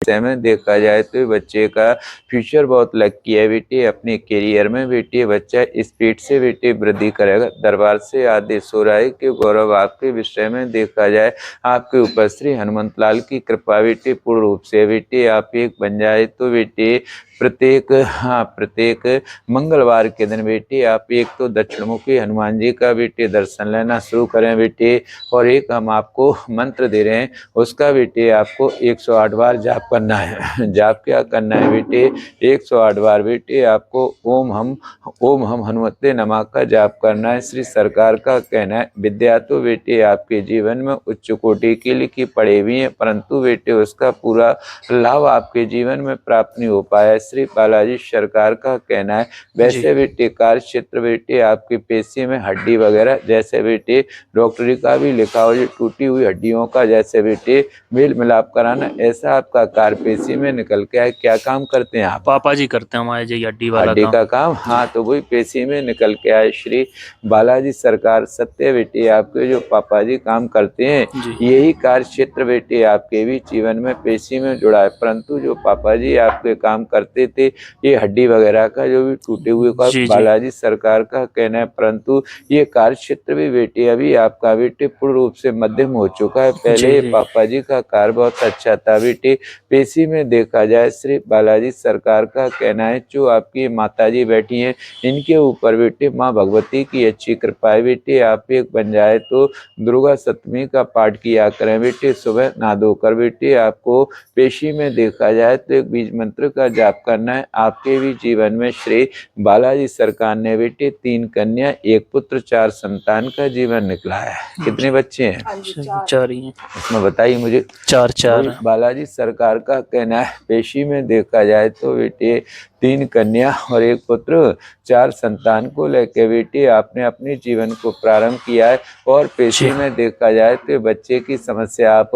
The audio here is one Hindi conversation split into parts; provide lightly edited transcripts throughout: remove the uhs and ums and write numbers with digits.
विषय में देखा जाए तो बच्चे का फ्यूचर बहुत लकी है बेटे। अपने करियर में बेटे बच्चा स्पीड से बेटे वृद्धि करेगा। दरबार से आदेश हो रहा है कि गौरव आपके विषय में देखा जाए आपके ऊपर श्री हनुमंत लाल की कृपा बेटे पूर्ण रूप से बेटे आप एक बन जाए तो बेटे प्रत्येक मंगलवार के दिन बेटे आप एक तो दक्षिण मुखी हनुमान जी का बेटे दर्शन लेना शुरू करें बेटे। और एक हम आपको मंत्र दे रहे हैं उसका बेटे आपको 108 बार जाप करना है। जाप क्या करना है बेटे 108 बार बेटे आपको ओम हम हनुमते नमः का जाप करना है। श्री सरकार का कहना है विद्या तो बेटे आपके जीवन में उच्च कोटि की लिखी पढ़ी हुई है परंतु बेटे उसका पूरा लाभ आपके जीवन में प्राप्त नहीं हो पाया। श्री बालाजी सरकार का कहना है वैसे बेटे कार्य क्षेत्र बेटे आपकी पेशी में हड्डी वगैरह जैसे बेटे डॉक्टरी का भी लिखा हो जो टूटी हुई हड्डियों का जैसे बेटे मेल मिलाप कराना ऐसा आपका कार्य पेशी में निकल के आए। क्या काम करते हैं आप? पापा जी करते हैं हमारे जी हड्डी वाला हड्डी का काम। हाँ तो वही पेशी में निकल के आए। श्री बालाजी सरकार सत्य बेटे आपके जो पापा जी काम करते हैं यही कार्य क्षेत्र बेटे आपके भी जीवन में पेशी में जुड़ा है परंतु जो पापा जी आपके काम करते थे ये हड्डी वगैरह का जो भी टूटे हुए का बालाजी सरकार का कहना है परंतु ये कार्य क्षेत्र भी बेटे अभी आपका बेटे पूर्ण रूप से मध्यम हो चुका है। पहले पापा जी का कार्य बहुत अच्छा था बेटे। पेशी में देखा जाए श्री बालाजी सरकार का कहना है जो आपकी माता जी बैठी हैं इनके ऊपर बेटे माँ भगवती की अच्छी कृपा है बेटे। आप एक बन जाए तो दुर्गा सप्तमी का पाठ किया करें बेटे सुबह नहा धोकर बेटे। आपको पेशी में देखा जाए तो एक बीज मंत्र का जाप करना है। आपके भी जीवन में श्री बालाजी सरकार ने बेटे 3 कन्या 1 पुत्र 4 संतान का जीवन निकला है। कितने बच्चे हैं? 4 ही हैं। इसमें बताइए मुझे। 4 बालाजी सरकार का कहना है पेशी में देखा जाए तो बेटे 3 कन्या और 1 पुत्र 4 संतान को लेकर बेटे आपने अपने जीवन को प्रारंभ किया है। और पेशी में देखा जाए तो बच्चे की समस्या आप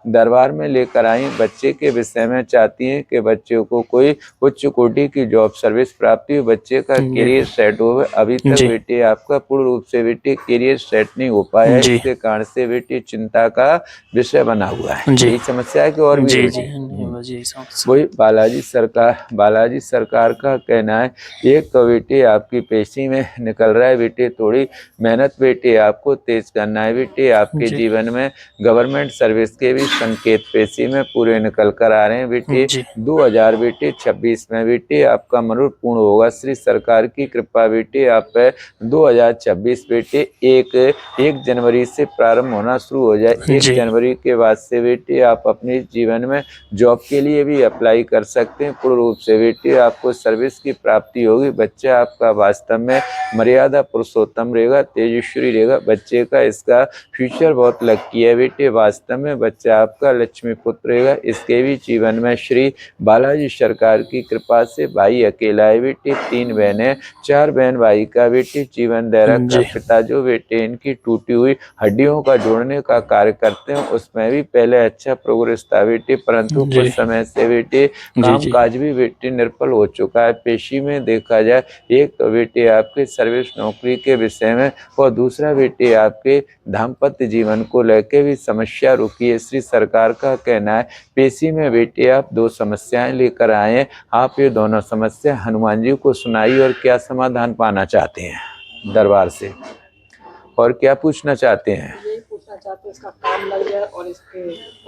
दरबार में लेकर आई। बच्चे के विषय में चाहती हैं कि बच्चे को कोई उच्च कोटि की जॉब सर्विस प्राप्ति हो बच्चे का करियर सेट हो। अभी तक बेटे आपका पूर्ण रूप से बेटे करियर सेट नहीं हो पाया है इसके कारण से बेटे चिंता का विषय बना हुआ है। यही समस्या है कि और भी वही बालाजी सरकार का कहना है एक तो बेटे आपकी पेशी में निकल रहा है बेटे थोड़ी मेहनत बेटे आपको तेज करना है बेटे। आपके जीवन में गवर्नमेंट सर्विस के भी संकेत पेशी में पूरे निकल कर आ रहे हैं बेटे। 2026 में बेटे आपका मनोरथ पूर्ण होगा। श्री सरकार की कृपा बेटे आप 2026 बेटे 1 जनवरी से प्रारंभ होना शुरू हो जाए। 1 जनवरी के बाद से बेटे आप अपने जीवन में जॉब के लिए भी अप्लाई कर सकते हैं। पूर्ण रूप से बेटे आपको सर्विस की प्राप्ति होगी। बच्चा आपका वास्तव में मर्यादा पुरुषोत्तम रहेगा तेजस्वी रहेगा। बच्चे का इसका फ्यूचर बहुत लकी है बेटे। वास्तव में बच्चा आपका लक्ष्मी पुत्र रहेगा। इसके भी जीवन में श्री बालाजी सरकार की कृपा से भाई अकेला है बेटे। 3 बहनें 4 बहन भाई का बेटे जीवन दैरक का पिता जो बेटे इनकी टूटी हुई हड्डियों का जोड़ने का कार्य करते हैं उसमें भी पहले अच्छा प्रोग्रेस था बेटे परंतु कुछ समय से बेटे काम काज भी बेटे निर्फल हो चुका है। पेशी में देखा जाए एक तो बेटे आपके सर्विस नौकरी के विषय में और दूसरा बेटे आपके दाम्पत्य जीवन को लेकर भी समस्या रुकी है। श्री सरकार का कहना है पेशी में बेटे आप 2 समस्याएं लेकर आए हैं। आप ये दोनों समस्या हनुमान जी को सुनाई और क्या समाधान पाना चाहते हैं दरबार से और क्या पूछना चाहते हैं? इसका काम लग जाए और इसके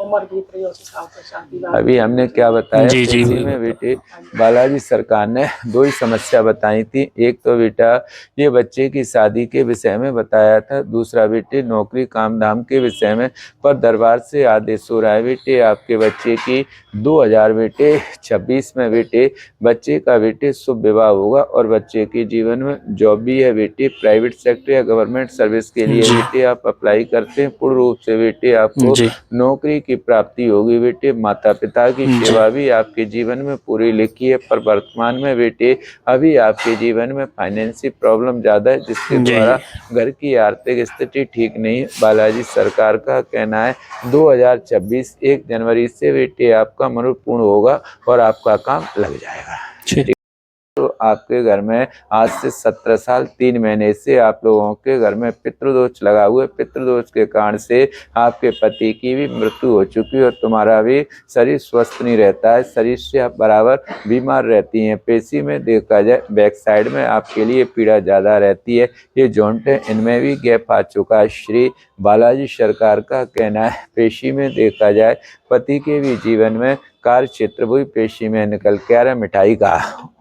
उम्र बीत रही है उस हिसाब से शादी। अभी हमने क्या बताया पेशी में बेटे बालाजी सरकार ने 2 ही समस्या बताई थी। एक तो बेटा ये बच्चे की शादी के विषय में बताया था दूसरा बेटे नौकरी काम धाम के विषय में। पर दरबार से आदेश हो रहा है बेटे आपके बच्चे की 2026 में बेटे बच्चे का बेटे शुभ विवाह होगा और बच्चे के जीवन में जॉब भी है बेटे। प्राइवेट सेक्टर या गवर्नमेंट सर्विस के लिए बेटे आप अप्लाई करते हैं पूर्ण रूप से बेटे आपको नौकरी की प्राप्ति होगी बेटे। माता पिता की सेवा भी आपके जीवन में पूरी लिखी है पर वर्तमान में बेटे अभी आपके जीवन में फाइनेंशियल प्रॉब्लम ज्यादा है जिसके द्वारा घर की आर्थिक स्थिति ठीक नहीं है। बालाजी सरकार का कहना है 2026 1 जनवरी से बेटे आपका मनोरथ पूर्ण होगा और आपका काम लग जाएगा। तो आपके घर में आज से 17 साल 3 महीने से आप लोगों के घर में पितृदोष लगा हुआ है। पितृदोष के कारण से आपके पति की भी मृत्यु हो चुकी है और तुम्हारा भी शरीर स्वस्थ नहीं रहता है, शरीर से आप बराबर बीमार रहती हैं। पेशी में देखा जाए बैक साइड में आपके लिए पीड़ा ज़्यादा रहती है। ये जॉइंट है, इनमें भी गैप आ चुका है। श्री बालाजी सरकार का कहना है पेशी में देखा जाए पति के भी जीवन में कार्य क्षेत्र वही पेशी में निकल के आ रहा है।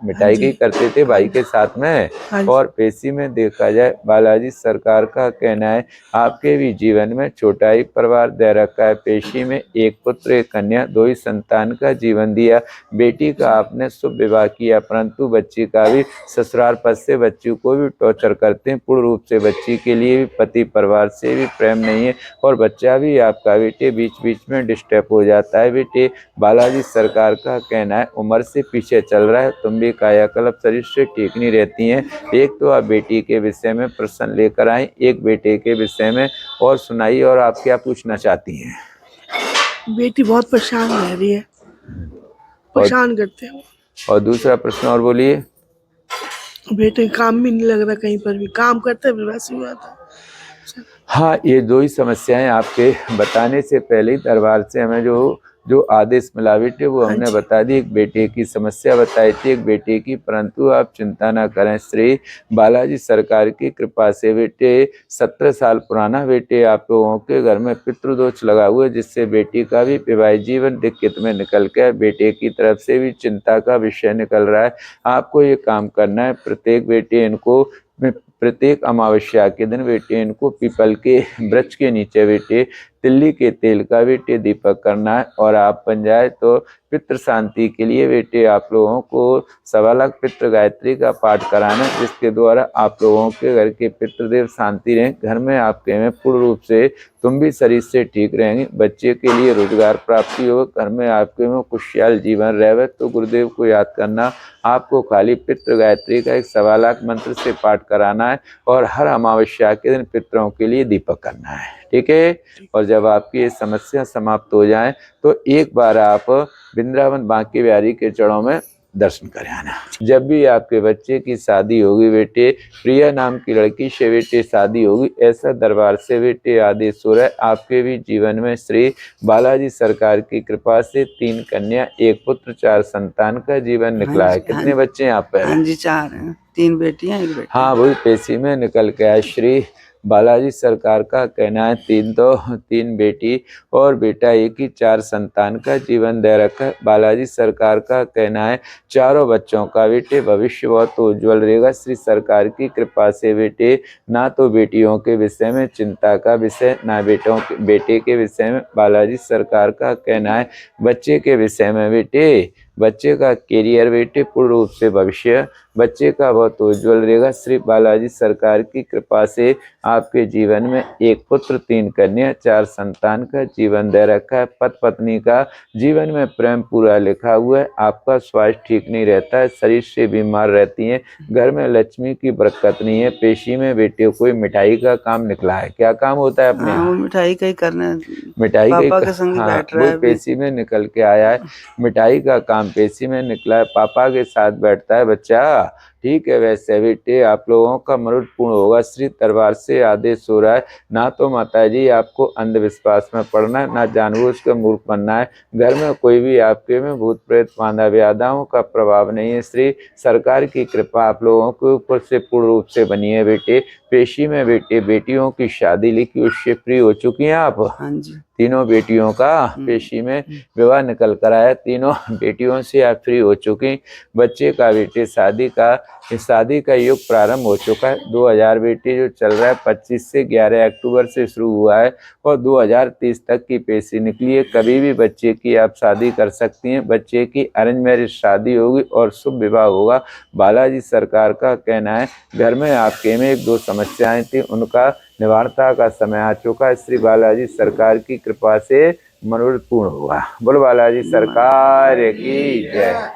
मिठाई की करते थे भाई के साथ में। और पेशी में देखा जाए बालाजी सरकार का कहना है आपके भी जीवन में छोटा ही परिवार दे रखा है। पेशी में एक पुत्र एक कन्या 2 ही संतान का जीवन दिया। बेटी का आपने शुभ विवाह किया परंतु बच्ची का भी ससुराल पद से बच्ची को भी टॉर्चर करते हैं। पूर्ण रूप से बच्ची के लिए भी पति परिवार से भी प्रेम नहीं है और बच्चा भी आपका बेटे बीच बीच में डिस्टर्ब हो जाता है। बेटे बालाजी सरकार का कहना है उम्र से पीछे चल रहा है, तुम भी कायाकल्प शरीर से ठीक नहीं रहती हैं। एक तो आप बेटी के विषय में प्रश्न लेकर आए, एक बेटे के विषय में और सुनाइए। और आप क्या पूछना चाहती हैं? बेटी बहुत परेशान रह रही है, परेशान करते हैं। और दूसरा प्रश्न और बोलिए। बेटे काम भी नहीं लग रहा, कहीं पर भी काम करते हैं वैसे हुआ था। हाँ, ये 2 ही समस्याएं आपके बताने से पहले ही दरबार से हमें जो आदेश मिला बेटे वो हमने बता दी। एक बेटे की समस्या बताई थी, एक बेटे की, परंतु आप चिंता ना करें। श्री बालाजी सरकार की कृपा से बेटे 17 साल पुराना बेटे आप लोगों के घर में पितृदोष लगा हुआ है जिससे बेटी का भी वैवाहिक जीवन दिक्कत में निकल के बेटे की तरफ से भी चिंता का विषय निकल रहा है। आपको ये काम करना है, प्रत्येक बेटे इनको प्रत्येक अमावस्या के दिन बेटे इनको पीपल के वृक्ष के नीचे बेटे तिल्ली के तेल का बेटे दीपक करना है। और आप बन जाए तो पितृ शांति के लिए बेटे आप लोगों को 1.25 लाख पितृ गायत्री का पाठ कराना है जिसके द्वारा आप लोगों के घर के पितृदेव शांति रहें। घर में आपके में पूर्ण रूप से तुम भी शरीर से ठीक रहेंगे। बच्चे के लिए रोजगार प्राप्ति हो, घर में आपके में खुशहाल जीवन रहे। तो गुरुदेव को याद करना, आपको खाली पितृ गायत्री का एक 1.25 लाख मंत्र से पाठ कराना है और हर अमावस्या के दिन पितरों के लिए दीपक करना है। ठीक है। और जब आपकी ये समस्या समाप्त हो जाए तो एक बार आप वृंदावन बांके बिहारी के चरणों में दर्शन कर आना। जब भी आपके बच्चे की शादी होगी बेटे, प्रिया नाम की लड़की से बेटे शादी होगी, ऐसा दरबार से बेटे आदेश हो रहा है। आपके भी जीवन में श्री बालाजी सरकार की कृपा से 3 कन्या 1 पुत्र 4 संतान का जीवन निकला है। कितने बच्चे हैं आप पे? हाँ जी 4 हैं, 3 बेटियां 1 बेटा। हाँ, वही पेशी में निकल के आए। श्री बालाजी सरकार का कहना है 3 बेटी और बेटा 1 ही 4 संतान का जीवन दे रखा है। बालाजी सरकार का कहना है चारों बच्चों का बेटे भविष्य बहुत उज्जवल रहेगा। श्री सरकार की कृपा से बेटे ना तो बेटियों के विषय में चिंता का विषय, ना बेटे के विषय में। बालाजी सरकार का कहना है बच्चे के विषय में बेटे, बच्चे का कैरियर बेटे पूर्ण रूप से भविष्य बच्चे का बहुत उज्जवल रहेगा। श्री बालाजी सरकार की कृपा से आपके जीवन में 1 पुत्र 3 कन्या 4 संतान का जीवन दे रखा है। पति पत्नी का जीवन में प्रेम पूरा लिखा हुआ है। आपका स्वास्थ्य ठीक नहीं रहता है, शरीर से बीमार रहती हैं, घर में लक्ष्मी की बरकत नहीं है। पेशी में बेटे कोई मिठाई का काम निकला है। क्या काम होता है अपने? हाँ, वो मिठाई का ही करना है। मिठाई पापा के संग हाँ, बैठ रहा है अभी। पेशी में निकल के आया है, मिठाई का काम पेशी में निकला है। पापा के साथ बैठता है बच्चा। ठीक है। वैसे बेटे आप लोगों का मनोरथ पूर्ण होगा। श्री दरबार से आदेश हो रहा है ना तो माताजी आपको अंधविश्वास में पड़ना है, ना जानबूझ कर मूर्ख बनना है। घर में कोई भी आपके में भूत प्रेत बाधा व्याधाओं का प्रभाव नहीं है। श्री सरकार की कृपा आप लोगों के ऊपर से पूर्ण रूप से बनी है। बेटे पेशी में बेटे बेटियों की शादी लिखी उससे फ्री हो चुकी हैं आप? हाँ जी। 3 बेटियों का पेशी में विवाह निकल कर आया, 3 बेटियों से आप फ्री हो चुकी। बच्चे का बेटे शादी का युग प्रारंभ हो चुका है। 2000 बेटे जो चल रहा है 25 से 11 अक्टूबर से शुरू हुआ है और 2030 तक की पेशी निकली है। कभी भी बच्चे की आप शादी कर सकती हैं। बच्चे की अरेंज मैरिज शादी होगी और शुभ विवाह होगा। बालाजी सरकार का कहना है घर में आपके में 1-2 समस्याएं थी, उनका निवारता का समय आ चुका है। श्री बालाजी सरकार की कृपा से मनोरथ पूर्ण होगा। बोलो बालाजी सरकार की जय।